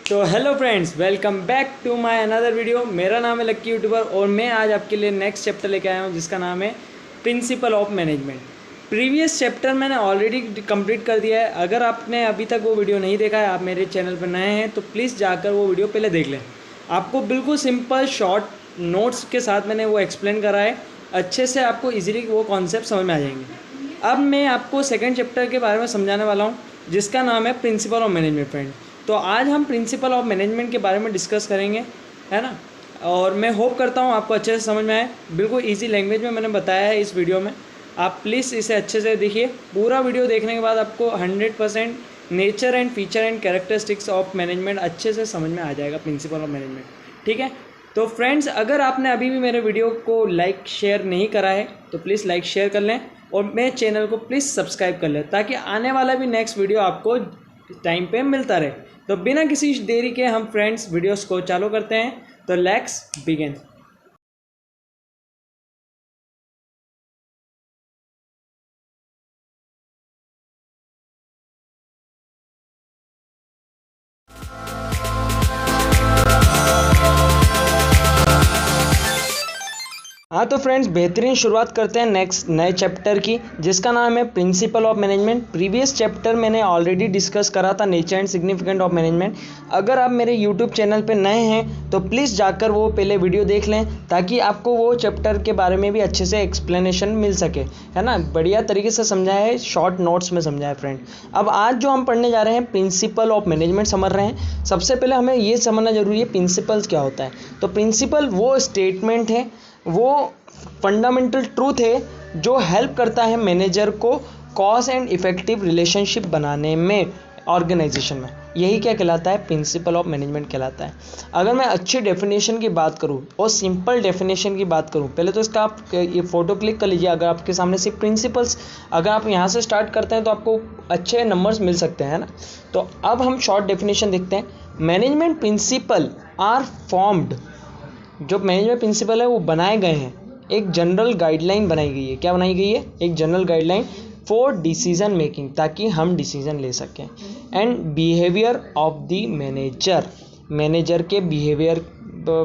तो hello friends, welcome back to my another video. मेरा नाम है लक्की यूट्यूबर और मैं आज आपके लिए नेक्स्ट चैप्टर लेके आया हूँ जिसका नाम है principle of management. Previous chapter मैंने ऑलरेडी कंप्लीट कर दिया है। अगर आपने अभी तक वो वीडियो नहीं देखा है, आप मेरे चैनल पर नए हैं तो प्लीज़ जाकर वो वीडियो पहले देख लें। आपको बिल्कुल सिंपल शॉर्ट नोट्स के साथ मैंने वो एक्सप्लेन करा है, अच्छे से आपको ईजिली वो कॉन्सेप्ट समझ में आ जाएंगे। अब मैं आपको सेकेंड चैप्टर के बारे में समझाने वाला हूँ जिसका नाम है प्रिंसिपल ऑफ मैनेजमेंट। फ्रेंड, तो आज हम प्रिंसिपल ऑफ मैनेजमेंट के बारे में डिस्कस करेंगे, है ना। और मैं होप करता हूँ आपको अच्छे से समझ में आए। बिल्कुल इजी लैंग्वेज में मैंने बताया है इस वीडियो में। आप प्लीज़ इसे अच्छे से देखिए। पूरा वीडियो देखने के बाद आपको 100% nature and feature and characteristics of management अच्छे से समझ में आ जाएगा, प्रिंसिपल ऑफ मैनेजमेंट। ठीक है, तो फ्रेंड्स, अगर आपने अभी भी मेरे वीडियो को लाइक शेयर नहीं करा है तो प्लीज़ लाइक शेयर कर लें और मेरे चैनल को प्लीज़ सब्सक्राइब कर लें ताकि आने वाला भी नेक्स्ट वीडियो आपको टाइम पे मिलता रहे। तो बिना किसी देरी के हम फ्रेंड्स वीडियोस को चालू करते हैं। तो लेट्स बिगिन। हाँ तो फ्रेंड्स, बेहतरीन शुरुआत करते हैं नेक्स्ट नए चैप्टर की जिसका नाम है principle of management. Previous chapter मैंने ऑलरेडी डिस्कस करा था, nature and significant of management. अगर आप मेरे यूट्यूब चैनल पे नए हैं तो प्लीज़ जाकर वो पहले वीडियो देख लें ताकि आपको वो चैप्टर के बारे में भी अच्छे से एक्सप्लेनेशन मिल सके, है ना। बढ़िया तरीके से समझाया है, शॉर्ट नोट्स में समझाया है फ्रेंड। अब आज जो हम पढ़ने जा रहे हैं प्रिंसिपल ऑफ मैनेजमेंट समझ रहे हैं। सबसे पहले हमें ये समझना जरूरी है प्रिंसिपल्स क्या होता है। तो प्रिंसिपल वो स्टेटमेंट है, वो फंडामेंटल ट्रूथ है जो हेल्प करता है मैनेजर को कॉज एंड इफेक्टिव रिलेशनशिप बनाने में ऑर्गेनाइजेशन में। यही क्या कहलाता है, प्रिंसिपल ऑफ मैनेजमेंट कहलाता है। अगर मैं अच्छी डेफिनेशन की बात करूं और सिंपल डेफिनेशन की बात करूं, पहले तो इसका आप ये फ़ोटो क्लिक कर लीजिए। अगर आपके सामने सिर्फ प्रिंसिपल्स, अगर आप यहां से स्टार्ट करते हैं तो आपको अच्छे नंबर्स मिल सकते हैं ना। तो अब हम शॉर्ट डेफिनेशन देखते हैं। मैनेजमेंट प्रिंसिपल आर फॉर्म्ड, जो मैनेजमेंट प्रिंसिपल है वो बनाए गए हैं, एक जनरल गाइडलाइन बनाई गई है। क्या बनाई गई है, एक general guideline for decision making, ताकि हम डिसीजन ले सकें। And behaviour of the manager, manager के बिहेवियर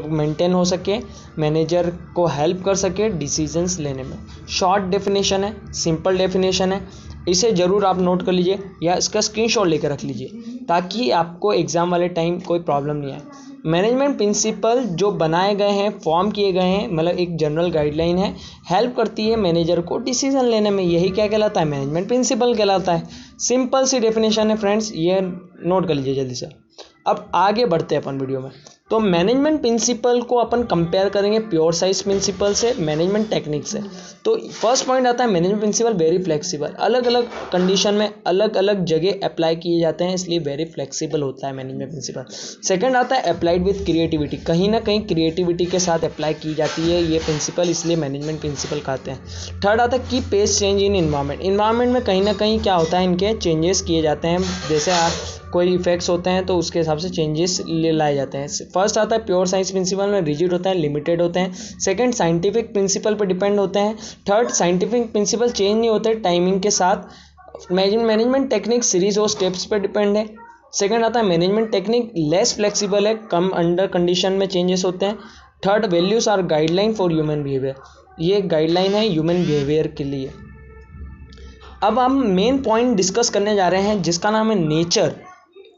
मेंटेन हो सके, मैनेजर को हेल्प कर सके डिसीजंस लेने में। शॉर्ट डेफिनेशन है, सिंपल डेफिनेशन है, इसे ज़रूर आप नोट कर लीजिए या इसका स्क्रीनशॉट लेकर रख लीजिए ताकि आपको एग्ज़ाम वाले टाइम कोई प्रॉब्लम नहीं आए। मैनेजमेंट प्रिंसिपल जो बनाए गए हैं, फॉर्म किए गए हैं, मतलब एक जनरल गाइडलाइन है, हेल्प करती है मैनेजर को डिसीजन लेने में। यही क्या कहलाता है, मैनेजमेंट प्रिंसिपल कहलाता है। सिंपल सी डेफिनेशन है फ्रेंड्स, ये नोट कर लीजिए जल्दी से। अब आगे बढ़ते हैं अपन वीडियो में। तो मैनेजमेंट प्रिंसिपल को अपन कंपेयर करेंगे प्योर साइंस प्रिंसिपल से, मैनेजमेंट टेक्निक से। तो फर्स्ट पॉइंट आता है मैनेजमेंट प्रिंसिपल वेरी फ्लेक्सिबल, अलग अलग कंडीशन में अलग अलग जगह अप्लाई किए जाते हैं, इसलिए वेरी फ्लेक्सिबल होता है मैनेजमेंट प्रिंसिपल। सेकंड आता है अप्लाइड विथ क्रिएटिविटी, कहीं ना कहीं क्रिएटिविटी के साथ अप्लाई की जाती है ये प्रिंसिपल, इसलिए मैनेजमेंट प्रिंसिपल कहते हैं। थर्ड आता है की pace change in environment, environment में कहीं ना कहीं क्या होता है, इनके चेंजेस किए जाते हैं, जैसे कोई इफेक्ट्स होते हैं तो उसके हिसाब से चेंजेस ले लाए जाते हैं। फर्स्ट आता है प्योर साइंस प्रिंसिपल में रिजिड होते हैं, लिमिटेड होते हैं। सेकंड साइंटिफिक प्रिंसिपल पर डिपेंड होते हैं। थर्ड साइंटिफिक प्रिंसिपल चेंज नहीं होते टाइमिंग के साथ। मैनेजमेंट टेक्निक सीरीज और स्टेप्स पर डिपेंड है। सेकंड आता है मैनेजमेंट टेक्निक लेस फ्लेक्सिबल है, कम अंडर कंडीशन में चेंजेस होते हैं। Third values are guideline for human behaviour, ये गाइडलाइन है ह्यूमन बिहेवियर के लिए। अब हम मेन पॉइंट डिस्कस करने जा रहे हैं जिसका नाम है नेचर,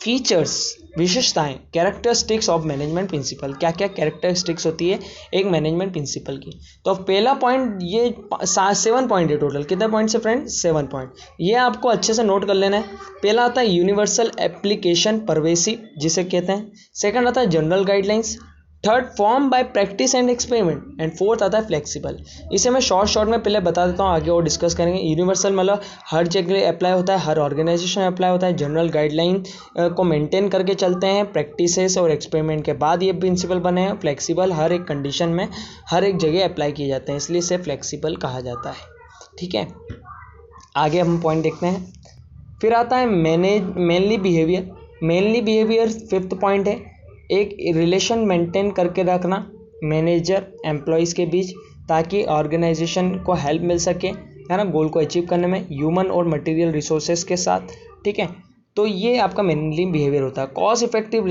फीचर्स, विशेषताएं, कैरेक्टरिस्टिक्स ऑफ मैनेजमेंट प्रिंसिपल। क्या क्या कैरेक्टरिस्टिक्स होती है एक मैनेजमेंट प्रिंसिपल की। तो पहला पॉइंट, ये 7 पॉइंट है टोटल। कितने पॉइंट है फ्रेंड, 7 पॉइंट। ये आपको अच्छे से नोट कर लेना है। पहला आता है यूनिवर्सल एप्लीकेशन, परवेसिव जिसे कहते हैं। सेकंड आता है general guidelines. Third form by practice and experiment. And fourth आता है फ्लेक्सिबल। इसे मैं शॉर्ट में पहले बता देता हूँ, आगे और डिस्कस करेंगे। यूनिवर्सल मतलब हर जगह अप्लाई होता है, हर ऑर्गेनाइजेशन में अप्लाई होता है। जनरल गाइडलाइन को मेंटेन करके चलते हैं, प्रैक्टिसेस और एक्सपेरिमेंट के बाद ये प्रिंसिपल बने हैं। फ्लेक्सिबल हर एक कंडीशन में हर एक जगह अप्लाई किए जाते हैं, इसलिए इसे फ्लेक्सिबल कहा जाता है। ठीक है, आगे हम पॉइंट देखते हैं। फिर आता है mainly behaviour. Mainly behaviour fifth point है, एक रिलेशन मेंटेन करके रखना मैनेजर एम्प्लॉयज़ के बीच ताकि ऑर्गेनाइजेशन को हेल्प मिल सके, है ना, गोल को अचीव करने में ह्यूमन और मटेरियल रिसोर्सेज के साथ। ठीक है, तो ये आपका मेनली बिहेवियर होता है। कॉज इफेक्टिव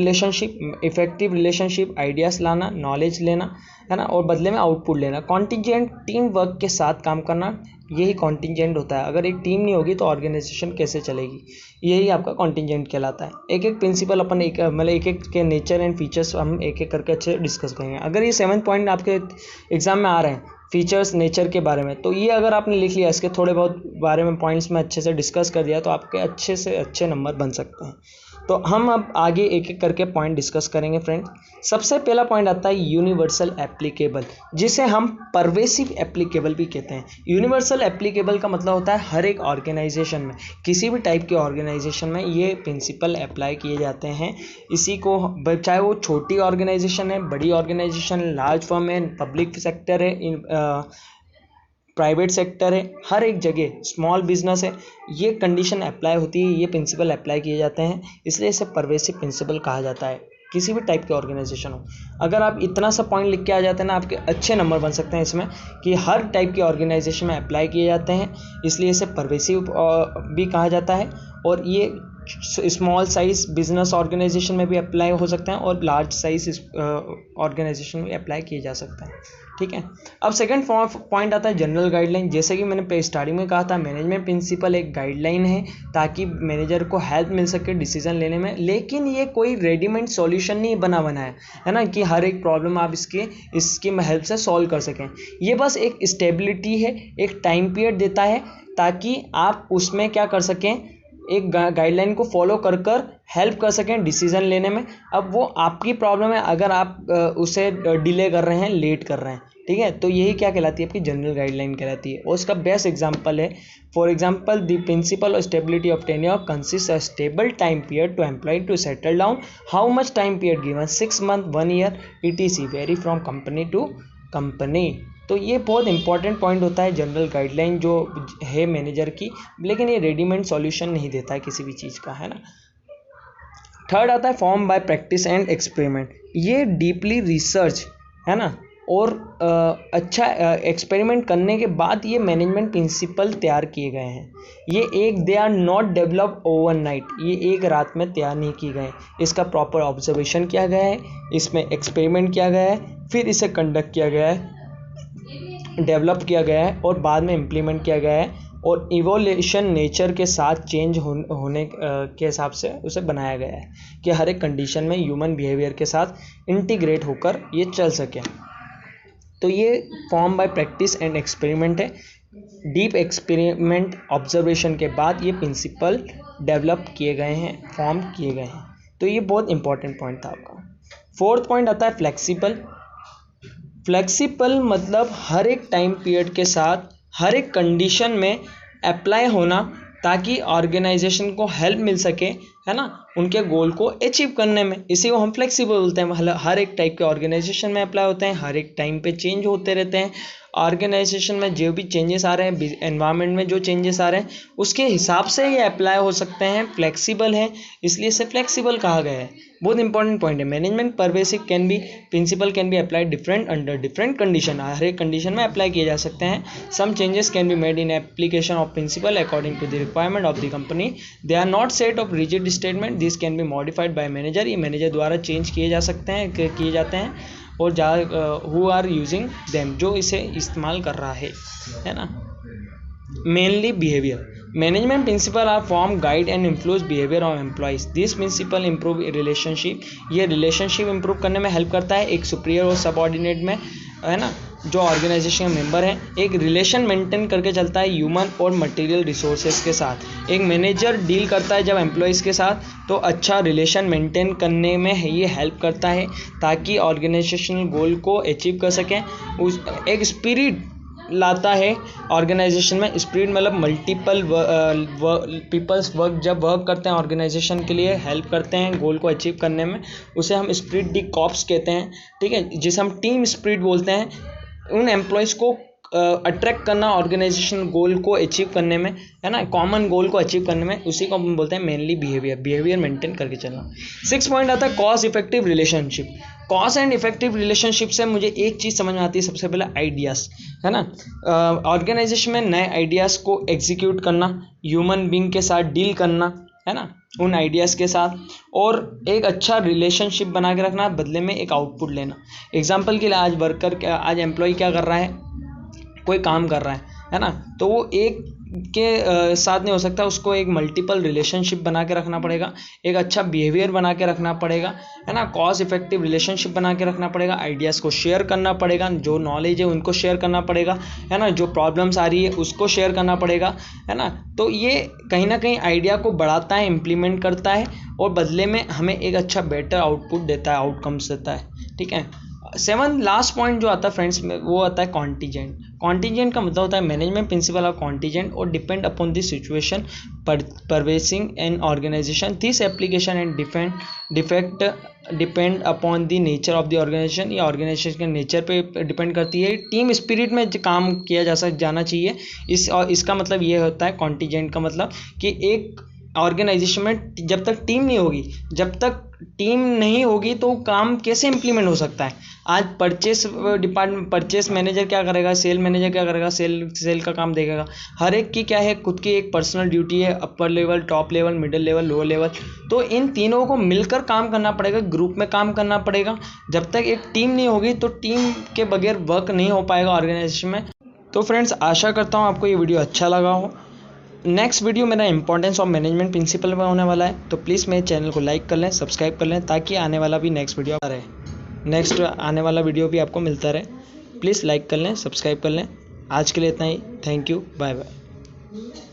रिलेशनशिप आइडियाज़ लाना, नॉलेज लेना, है ना, और बदले में आउटपुट लेना। कॉन्टिजेंट टीम वर्क के साथ काम करना, यही कॉन्टिजेंट होता है। अगर एक टीम नहीं होगी तो ऑर्गेनाइजेशन कैसे चलेगी, यही आपका कॉन्टिजेंट कहलाता है। एक एक प्रिंसिपल अपन एक एक के नेचर एंड फीचर्स हम एक एक करके अच्छे डिस्कस करेंगे। अगर ये 7 पॉइंट आपके एग्जाम में आ रहे हैं फीचर्स नेचर के बारे में, तो ये अगर आपने लिख लिया, इसके थोड़े बहुत बारे में पॉइंट्स में अच्छे से डिस्कस कर दिया, तो आपके अच्छे से अच्छे नंबर बन सकते हैं। तो हम अब आगे एक एक करके पॉइंट डिस्कस करेंगे फ्रेंड्स। सबसे पहला पॉइंट आता है यूनिवर्सल एप्लीकेबल, जिसे हम परवेसिव एप्लीकेबल भी कहते हैं। यूनिवर्सल एप्लीकेबल का मतलब होता है हर एक ऑर्गेनाइजेशन में, किसी भी टाइप के ऑर्गेनाइजेशन में ये प्रिंसिपल अप्लाई किए जाते हैं। इसी को चाहे वो छोटी ऑर्गेनाइजेशन है, बड़ी ऑर्गेनाइजेशन, लार्ज फर्म है, पब्लिक सेक्टर है, प्राइवेट सेक्टर है, हर एक जगह स्मॉल बिजनेस है, ये कंडीशन अप्लाई होती है, ये प्रिंसिपल अप्लाई किए जाते हैं, इसलिए इसे परवेसिव प्रिंसिपल कहा जाता है। किसी भी टाइप के ऑर्गेनाइजेशन हो, अगर आप इतना सा पॉइंट लिख के आ जाते हैं ना, आपके अच्छे नंबर बन सकते हैं इसमें, कि हर टाइप के ऑर्गेनाइजेशन में अप्लाई किए जाते हैं, इसलिए इसे परवेसिव भी कहा जाता है। और ये स्मॉल साइज बिजनेस ऑर्गेनाइजेशन में भी अप्लाई हो सकते हैं और लार्ज साइज ऑर्गेनाइजेशन में अप्लाई किए जा सकते हैं। ठीक है। अब सेकंड पॉइंट आता है जनरल गाइडलाइन। जैसे कि मैंने स्टार्टिंग में कहा था, मैनेजमेंट प्रिंसिपल एक गाइडलाइन है ताकि मैनेजर को हेल्प मिल सके डिसीजन लेने में, लेकिन ये कोई रेडीमेड सॉल्यूशन नहीं बना है ना, कि हर एक प्रॉब्लम आप इसकी हेल्प से सॉल्व कर सकें। ये बस एक स्टेबिलिटी है, एक टाइम पीरियड देता है ताकि आप उसमें क्या कर सकें, एक गाइडलाइन को फॉलो कर हेल्प कर सकें डिसीजन लेने में। अब वो आपकी प्रॉब्लम है अगर आप उसे डिले कर रहे हैं, लेट कर रहे हैं, ठीक है, तो यही क्या कहलाती है, आपकी जनरल गाइडलाइन कहलाती है। और उसका बेस्ट एग्जांपल है, for example the principle of stability of tenure consist a stable time period to employ to settle down. How much time period given, 6 months, 1 year, etc. Vary from company to company. तो ये बहुत important point होता है general guideline जो है manager की, लेकिन ये रेडीमेड सॉल्यूशन नहीं देता है किसी भी चीज़ का, है ना। थर्ड आता है form by practice and experiment. ये डीपली रिसर्च, है ना, और अच्छा एक्सपेरिमेंट करने के बाद ये मैनेजमेंट प्रिंसिपल तैयार किए गए हैं। They are not develop overnight, ये एक रात में तैयार नहीं किए गए। इसका प्रॉपर ऑब्जर्वेशन किया गया है, इसमें एक्सपेरिमेंट किया गया है, फिर इसे कंडक्ट किया गया है, डेवलप किया गया है और बाद में इम्प्लीमेंट किया गया है, और इवोल्यूशन नेचर के साथ चेंज होने के हिसाब से उसे बनाया गया है कि हर एक कंडीशन में ह्यूमन बिहेवियर के साथ इंटीग्रेट होकर ये चल सके। तो ये form by practice and experiment है। डीप एक्सपेरिमेंट ऑब्जर्वेशन के बाद ये प्रिंसिपल डेवलप किए गए हैं, फॉर्म किए गए हैं। तो ये बहुत इंपॉर्टेंट पॉइंट था आपका। फोर्थ पॉइंट आता है फ्लेक्सिबल मतलब हर एक टाइम पीरियड के साथ हर एक कंडीशन में अप्लाई होना, ताकि ऑर्गेनाइजेशन को हेल्प मिल सके, है ना, उनके गोल को अचीव करने में। इसी को हम फ्लेक्सिबल बोलते हैं। हर एक टाइप के ऑर्गेनाइजेशन में अप्लाई होते हैं, हर एक टाइम पे चेंज होते रहते हैं। ऑर्गेनाइजेशन में जो भी चेंजेस आ रहे हैं, एनवायरनमेंट में जो चेंजेस आ रहे हैं, उसके हिसाब से ये अप्लाई हो सकते हैं, फ्लेक्सिबल है, इसलिए इसे फ्लेक्सिबल कहा गया है। बहुत इंपॉर्टेंट पॉइंट है। Management pervasive principle can be applied different under different condition. हर एक कंडीशन में अप्लाई किए जा सकते हैं। Some changes can be made in application of principle according to the requirement of the company. They are not set of rigid statement, this can be modified by manager. ये manager द्वारा change किए जाते हैं और who are using them, जो इसे इस्तेमाल कर रहा है ना। Mainly behaviour, management principle are form guide and influence behaviour of employees. This principle improve relationship, ये रिलेशनशिप इंप्रूव करने में हेल्प करता है एक सुपीरियर और सबऑर्डिनेट में, है ना, जो ऑर्गेनाइजेशन के मेंबर हैं। एक रिलेशन मेंटेन करके चलता है ह्यूमन और मटेरियल रिसोर्सेज के साथ। एक मैनेजर डील करता है जब एम्प्लॉइज़ के साथ, तो अच्छा रिलेशन मेंटेन करने में ये हेल्प करता है ताकि ऑर्गेनाइजेशनल गोल को अचीव कर सकें। एक स्पिरिट लाता है ऑर्गेनाइजेशन में। स्पिरिट मतलब मल्टीपल पीपल्स जब वर्क करते हैं ऑर्गेनाइजेशन के लिए, हेल्प करते हैं गोल को अचीव करने में, उसे हम स्पिरिट दी कॉर्प्स कहते हैं, ठीक है, जिसे हम टीम स्पिरिट बोलते हैं। उन एम्प्लॉयज़ को अट्रैक्ट करना ऑर्गेनाइजेशन गोल को अचीव करने में, है ना, कॉमन गोल को अचीव करने में, उसी को हम बोलते हैं मेनली बिहेवियर मेंटेन करके चलना। 6 पॉइंट आता है cause effective relationship. Cause and effective relationship से मुझे एक चीज़ समझ में आती है, सबसे पहले आइडियाज़, है ना। ऑर्गेनाइजेशन में नए आइडियाज़ को एग्जीक्यूट करना, ह्यूमन बींग के साथ डील करना, है ना, उन आइडियाज़ के साथ, और एक अच्छा रिलेशनशिप बना के रखना, बदले में एक आउटपुट लेना। एग्जाम्पल के लिए आज एम्प्लॉय क्या कर रहा है, कोई काम कर रहा है ना, तो वो एक के साथ नहीं हो सकता, उसको एक मल्टीपल रिलेशनशिप बना के रखना पड़ेगा, एक अच्छा बिहेवियर बना के रखना पड़ेगा, है ना, कॉज इफेक्टिव रिलेशनशिप बना के रखना पड़ेगा, आइडियाज़ को शेयर करना पड़ेगा, जो नॉलेज है उनको शेयर करना पड़ेगा, है ना, जो प्रॉब्लम्स आ रही है उसको शेयर करना पड़ेगा, है ना। तो ये कहीं ना कहीं आइडिया को बढ़ाता है, इम्प्लीमेंट करता है, और बदले में हमें एक अच्छा बेटर आउटपुट देता है, आउटकम्स देता है, ठीक है। 7 लास्ट पॉइंट जो आता है फ्रेंड्स में, वो आता है कॉन्टीजेंट। कॉन्टीजेंट का मतलब होता है मैनेजमेंट प्रिंसिपल ऑफ कॉन्टीजेंट और depend upon the situation pervasing an organisation, this application and defect depend upon the nature of the organisation. ये ऑर्गेनाइजेशन के नेचर पे डिपेंड करती है। टीम स्पिरिट में काम किया जाना चाहिए। इसका मतलब ये होता है कॉन्टीजेंट का मतलब कि एक ऑर्गेनाइजेशन में जब तक टीम नहीं होगी तो काम कैसे इम्प्लीमेंट हो सकता है। आज परचेस मैनेजर क्या करेगा, सेल मैनेजर क्या करेगा, सेल का काम देखेगा। हर एक की क्या है, खुद की एक पर्सनल ड्यूटी है, upper level, top level, middle level, lower level. तो इन तीनों को मिलकर काम करना पड़ेगा, ग्रुप में काम करना पड़ेगा। जब तक एक टीम नहीं होगी तो टीम के बगैर वर्क नहीं हो पाएगा ऑर्गेनाइजेशन में। तो फ्रेंड्स, आशा करता हूँ आपको ये वीडियो अच्छा लगा हो। नेक्स्ट वीडियो मेरा इंपॉर्टेंस ऑफ मैनेजमेंट प्रिंसिपल में होने वाला है, तो प्लीज़ मेरे चैनल को लाइक कर लें, सब्सक्राइब कर लें, ताकि आने वाला वीडियो भी आपको मिलता रहे। प्लीज़ लाइक कर लें, सब्सक्राइब कर लें। आज के लिए इतना ही। Thank you, bye bye.